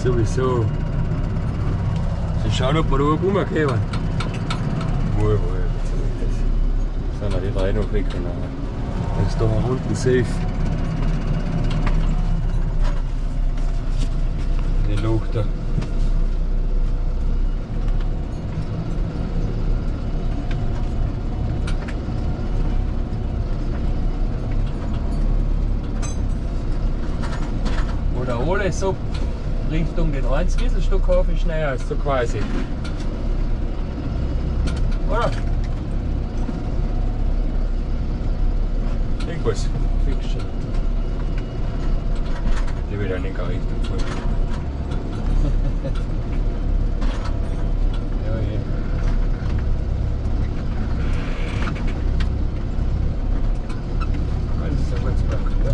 sowieso. Sie schauen, ob wir da oben rumkommen. Wohl, sind ja die drei noch weg. Dann ist da unten safe. Die Loch da. Oder alles so Richtung den 1 Rieselstockhof ist näher als so quasi. Oder? Irgendwas fix schon. Die will ja nicht gar Richtung folgen. Ja, ja. Das ist ja ganz gut, ja.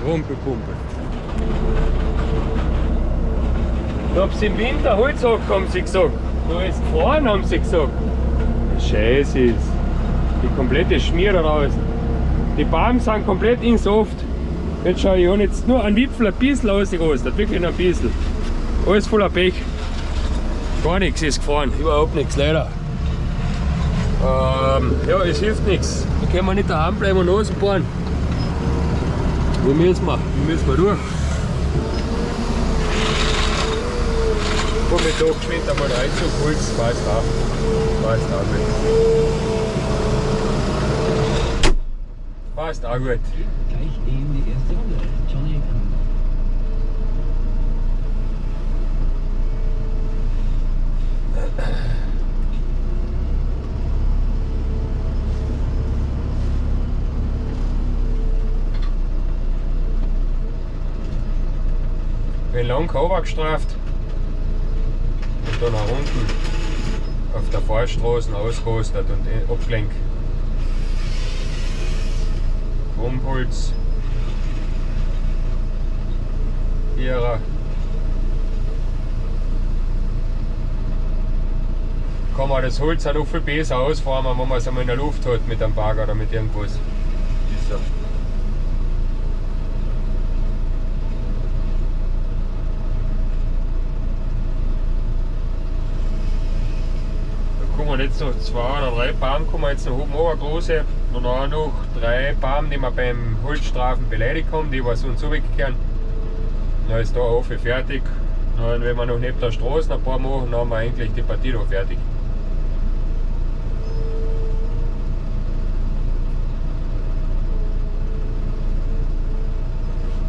Rumpelpumpe. Da haben sie im Winter Holzhack, haben sie gesagt. Da ist gefahren, haben sie gesagt. Scheiße ist. Die komplette Schmiere raus. Die Baum sind komplett ins Oft. Jetzt schau, ich habe jetzt nur einen Wipfel ein bisschen ausgerostet, wirklich ein bisschen. Alles voller Pech. Gar nichts ist gefahren, überhaupt nichts, leider. Ja, es hilft nichts. Da können wir nicht daheim bleiben und rausfahren. Wie müssen wir durch? Komm ich da geschwind einmal rein zum Puls, passt auch. Passt auch gut. Passt auch gut. Gleich eben die erste Runde. Johnny Bin lang runtergestraft und dann nach unten auf der Fahrstraße ausgerostet und abgelenkt. Krummholz, Vierer. Kann man das Holz auch noch viel besser ausfahren, wenn man es einmal in der Luft hat mit einem Bagger oder mit irgendwas. Ist so. Jetzt noch 2 oder 3 Baum kommen jetzt noch oben runter, große. Und dann noch 3 Baum, die wir beim Holzstrafen beleidigt haben, die was uns zurückkehren. Dann ist da offen fertig. Dann, wenn wir noch neben der Straße ein paar machen, dann haben wir eigentlich die Partie da fertig.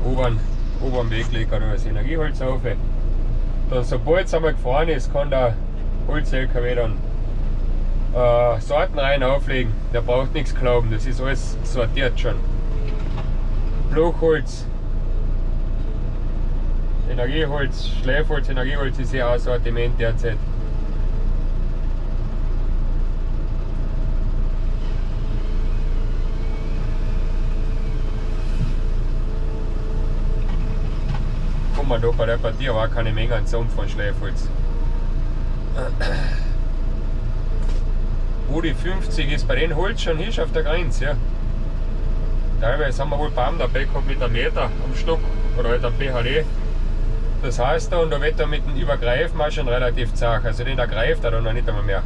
Oberen Weg legt da das Energieholz auf. Dann, sobald es einmal gefahren ist, kann der Holz-LKW dann Sorten rein auflegen, der braucht nichts glauben, das ist alles sortiert schon. Bluchholz, Energieholz, Schleifholz, Energieholz ist ja auch ein Sortiment derzeit. Kommt man da bei der Partie aber auch keine Menge an Sumpf von Schleifholz. Wo die 50 ist bei den Holz schon ist auf der Grenze. Ja. Teilweise haben wir wohl Baum dabei gehabt mit 1 Meter am Stock oder halt am PHD. Das heißt da, und da wird er mit dem Übergreifen auch schon relativ zart. Also den ergreift er dann noch nicht einmal mehr.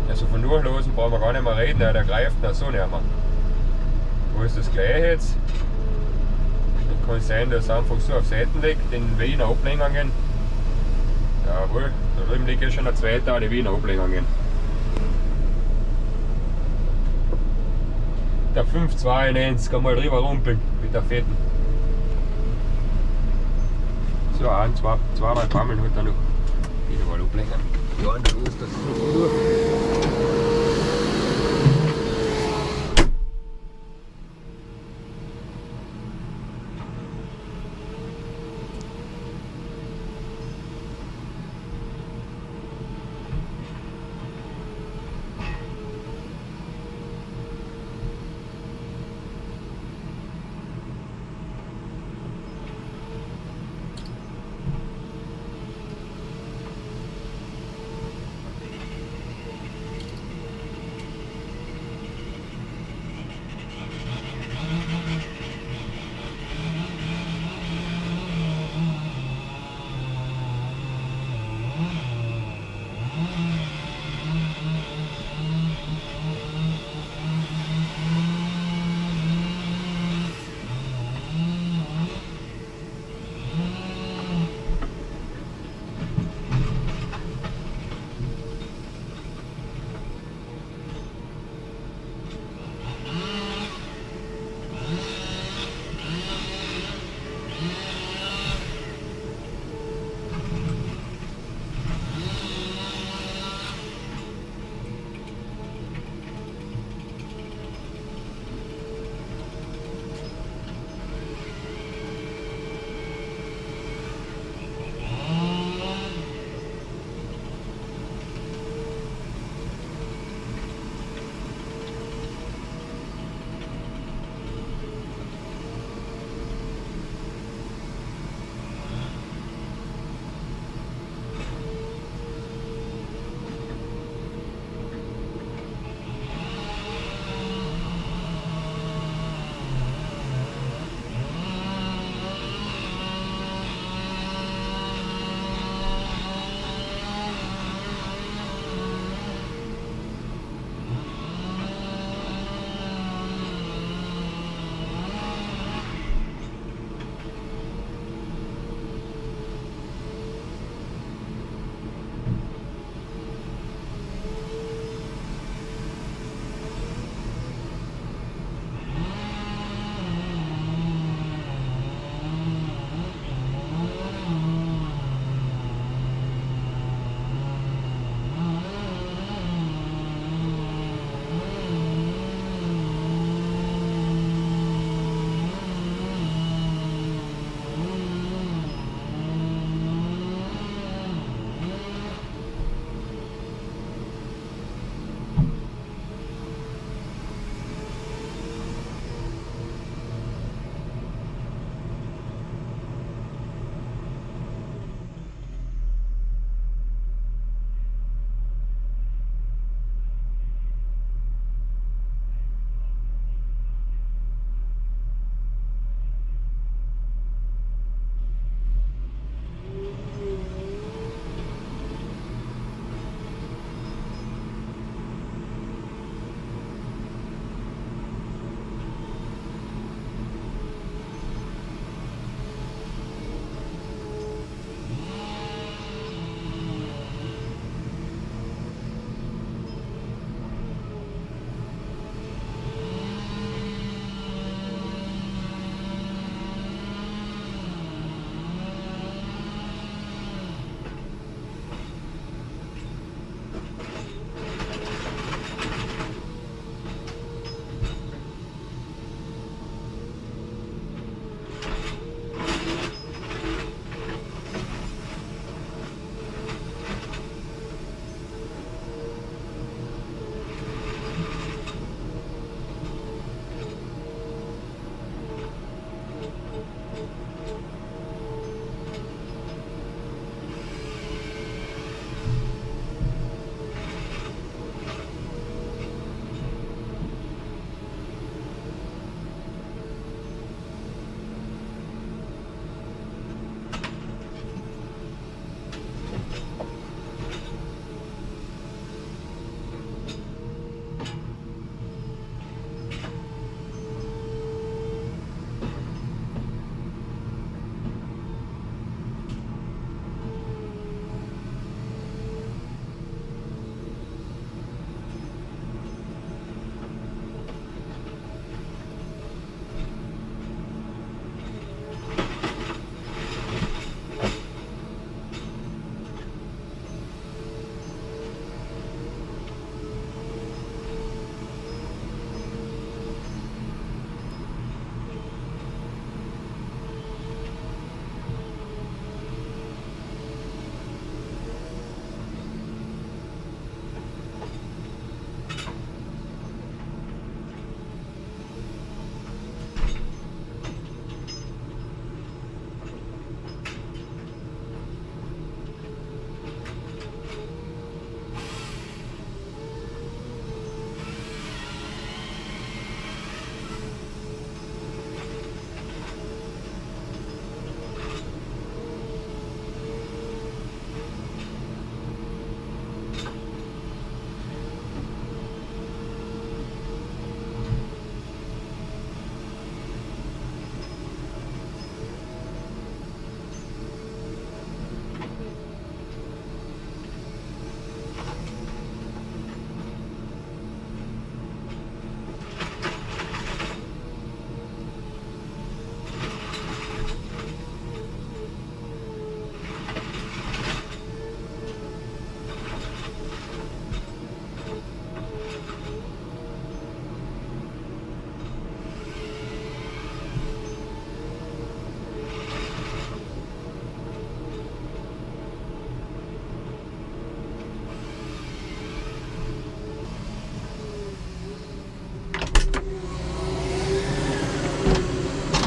Also von Durchlosen brauchen wir gar nicht mehr reden, der greift noch so nicht mehr. Wo ist das gleiche jetzt? Dann kann es sein, dass er einfach so auf Seiten legt, den Wiener Ablenkungen. Jawohl, da drüben liegt ja schon eine zweite, die Wiener Ablenkungen. Der 592 kann mal drüber rumpeln mit der Fetten. So, zwei, 3 Bammeln hat er noch. Wieder mal ablenken. Ja, und dann ist das durch.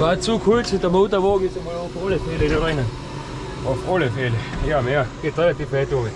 war zu kurz und der Motorwagen ist einmal auf alle Fälle da rein. Auf alle Fälle. Ja, mehr. Geht relativ weit durch.